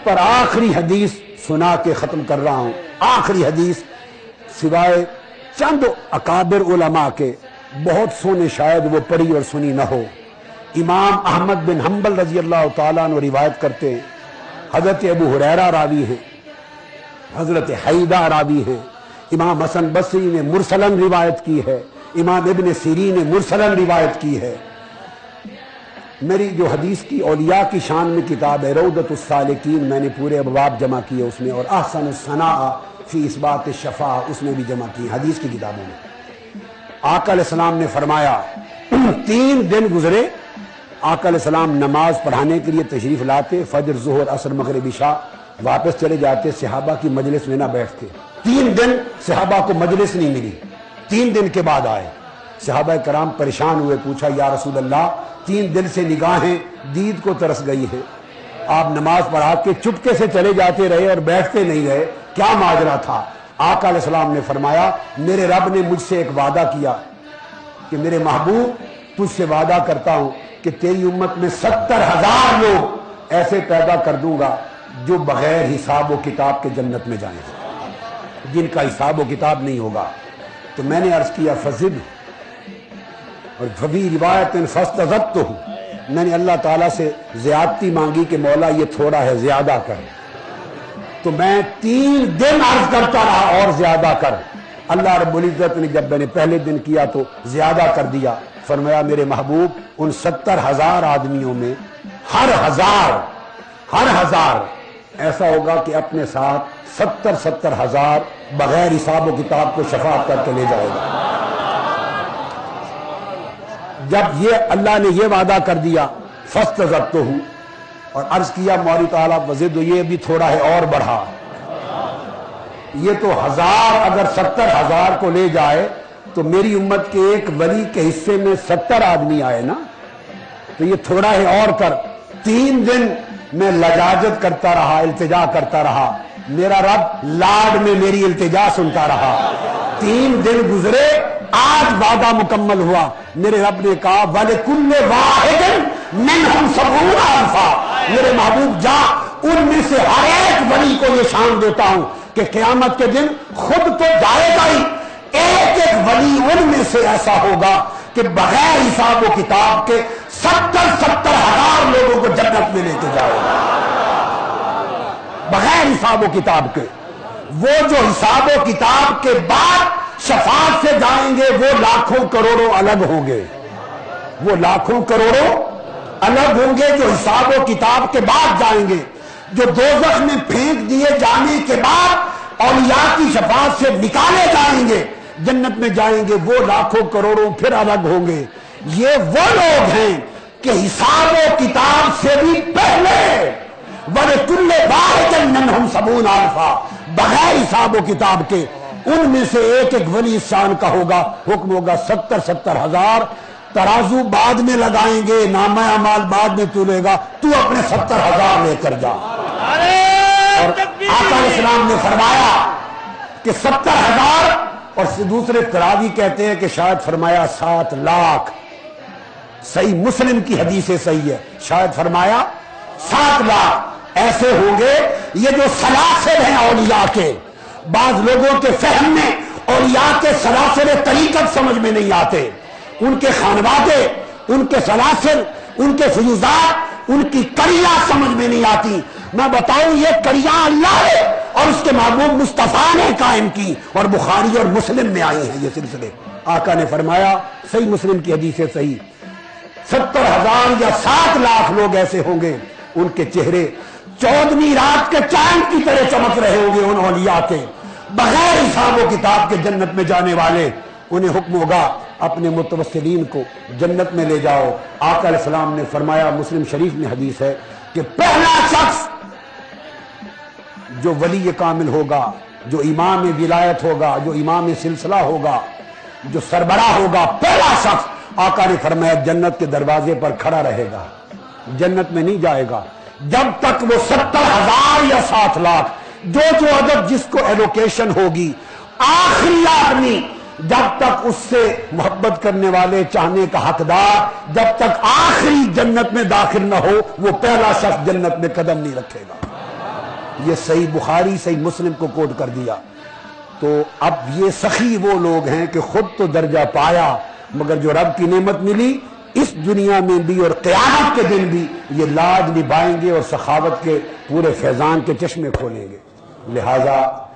پر آخری حدیث سنا کے ختم کر رہا ہوں. آخری حدیث سوائے چند اکابر علماء کے بہت سو نے شاید وہ پڑھی اور سنی نہ ہو. امام احمد بن حنبل رضی اللہ تعالیٰ عنہ روایت کرتے ہیں, حضرت ابو ہریرہ راوی ہیں, حضرت حیدہ راوی ہیں, امام حسن بصری نے مرسلن روایت کی ہے, امام ابن سیرین نے مرسلن روایت کی ہے. میری جو حدیث کی اولیاء کی شان میں کتاب ہے روضۃ السالکین, میں نے پورے ابواب جمع کیے اس میں, اور احسن الثناء فی اثبات الشفاعہ اس میں بھی جمع کی حدیث کی کتابوں میں. آقا علیہ السلام نے فرمایا 3 دن گزرے, آقا علیہ السلام نماز پڑھانے کے لیے تشریف لاتے, فجر ظہر عصر مغرب عشاء, واپس چلے جاتے, صحابہ کی مجلس میں نہ بیٹھتے. 3 دن صحابہ کو مجلس نہیں ملی, 3 دن کے بعد آئے. صحابہ کرام پریشان ہوئے, پوچھا یا رسول اللہ 3 دن سے نگاہیں دید کو ترس گئی ہے, آپ نماز پڑھا کے چپکے سے چلے جاتے رہے اور بیٹھتے نہیں رہے, کیا ماجرا تھا؟ آقا علیہ السلام نے فرمایا میرے رب نے مجھ سے ایک وعدہ کیا کہ میرے محبوب تجھ سے وعدہ کرتا ہوں کہ تیری امت میں 70,000 لوگ ایسے پیدا کر دوں گا جو بغیر حساب و کتاب کے جنت میں جائیں, جن کا حساب و کتاب نہیں ہوگا. تو میں نے عرض کیا فضل, اور ففی روایت فاستزدتہ, میں نے اللہ تعالیٰ سے زیادتی مانگی کہ مولا یہ تھوڑا ہے زیادہ کر. تو میں 3 دن عرض کرتا رہا اور زیادہ کر. اللہ رب العزت نے جب میں نے پہلے دن کیا تو زیادہ کر دیا. فرمایا میرے محبوب ان 70,000 آدمیوں میں ہر ہزار ایسا ہوگا کہ اپنے ساتھ 70,000 بغیر حساب و کتاب کو شفاعت کر کے لے جائے گا. جب یہ اللہ نے یہ وعدہ کر دیا فاستزدتہ, اور عرض کیا مولا تعالیٰ وزد, یہ بھی تھوڑا ہے اور بڑھا. یہ تو 1000 اگر 70,000 کو لے جائے تو میری امت کے ایک ولی کے حصے میں 70 آدمی آئے نا, تو یہ تھوڑا ہے اور کر. 3 دن میں لجاجت کرتا رہا, التجا کرتا رہا, میرا رب لاڈ میں میری التجا سنتا رہا. 3 دن گزرے, آج وعدہ مکمل ہوا. میرے رب نے کہا وَلِكُلِّ وَاحِدٍ مِّنْهُمْ 70,000. میرے محبوب جا ان میں سے ہر ایک ولی کو یہ شان دیتا ہوں کہ قیامت کے دن خود تو جائے گا ہی, ایک ولی ان میں سے ایسا ہوگا کہ بغیر حساب و کتاب کے 70,000 لوگوں کو جنت میں لے کے جائے گا, بغیر حساب و کتاب کے. وہ جو حساب و کتاب کے بعد شفاعت سے جائیں گے وہ لاکھوں کروڑوں الگ ہوں گے, وہ لاکھوں کروڑوں الگ ہوں گے جو حساب و کتاب کے بعد جائیں گے. جو دوزخ میں پھینک دیے جانے کے بعد اولیاء کی شفاعت سے نکالے جائیں گے, جنت میں جائیں گے, وہ لاکھوں کروڑوں پھر الگ ہوں گے. یہ وہ لوگ ہیں کہ حساب و کتاب سے بھی پہلے وَلِكُلِّ وَاحِدٍ مِّنْهُمْ 70,000 بغیر حساب و کتاب کے ان میں سے ایک ولی شان کا ہوگا. حکم ہوگا 70,000. ترازو بعد میں لگائیں گے, نامہ اعمال بعد میں تولے گا, تو اپنے 70,000 لے کر جا. اور آقا علیہ السلام نے فرمایا کہ 70,000, اور دوسرے تراوی کہتے ہیں کہ شاید فرمایا 7 لاکھ. صحیح مسلم کی حدیث صحیح ہے, شاید فرمایا 7 لاکھ ایسے ہوں گے. یہ جو سلاسل ہیں اولیاء کے, بعض لوگوں کے فہم میں اولیاء کے سلاسل طریقت سمجھ میں نہیں آتے, ان کے خانوادے, ان کے سلاسل, ان کے فیوزات, ان کی کڑیاں سمجھ میں نہیں آتی. میں بتاؤں یہ کڑیاں اللہ ہے اور اس کے محبوب مصطفیٰ نے قائم کی, اور بخاری اور مسلم میں آئی ہیں یہ سلسلے. آقا نے فرمایا صحیح مسلم کی حدیث صحیح 70,000 یا 7 لاکھ لوگ ایسے ہوں گے, ان کے چہرے 14ویں رات کے چاند کی طرح چمک رہے ہوں گے. ان اولیاء کے بغیر حساب و کتاب کے جنت میں جانے والے, انہیں حکم ہوگا اپنے متوسلین کو جنت میں لے جاؤ. آقا علیہ السلام نے فرمایا, مسلم شریف میں حدیث ہے کہ پہلا شخص جو ولی کامل ہوگا, جو امام ولایت ہوگا, جو امام سلسلہ ہوگا, جو سربراہ ہوگا, پہلا شخص آقا نے فرمایا جنت کے دروازے پر کھڑا رہے گا, جنت میں نہیں جائے گا جب تک وہ 70,000 یا 7 لاکھ جو عدد جس کو ایلوکیشن ہوگی, آخری آدمی جب تک اس سے محبت کرنے والے, چاہنے کا حقدار, جب تک آخری جنت میں داخل نہ ہو, وہ پہلا شخص جنت میں قدم نہیں رکھے گا. یہ صحیح بخاری صحیح مسلم کو کوٹ کر دیا۔ تو اب یہ سخی وہ لوگ ہیں کہ خود تو درجہ پایا مگر جو رب کی نعمت ملی اس دنیا میں بھی اور قیامت کے دن بھی یہ لاج نبھائیں گے اور سخاوت کے پورے فیضان کے چشمے کھولیں گے۔ لہذا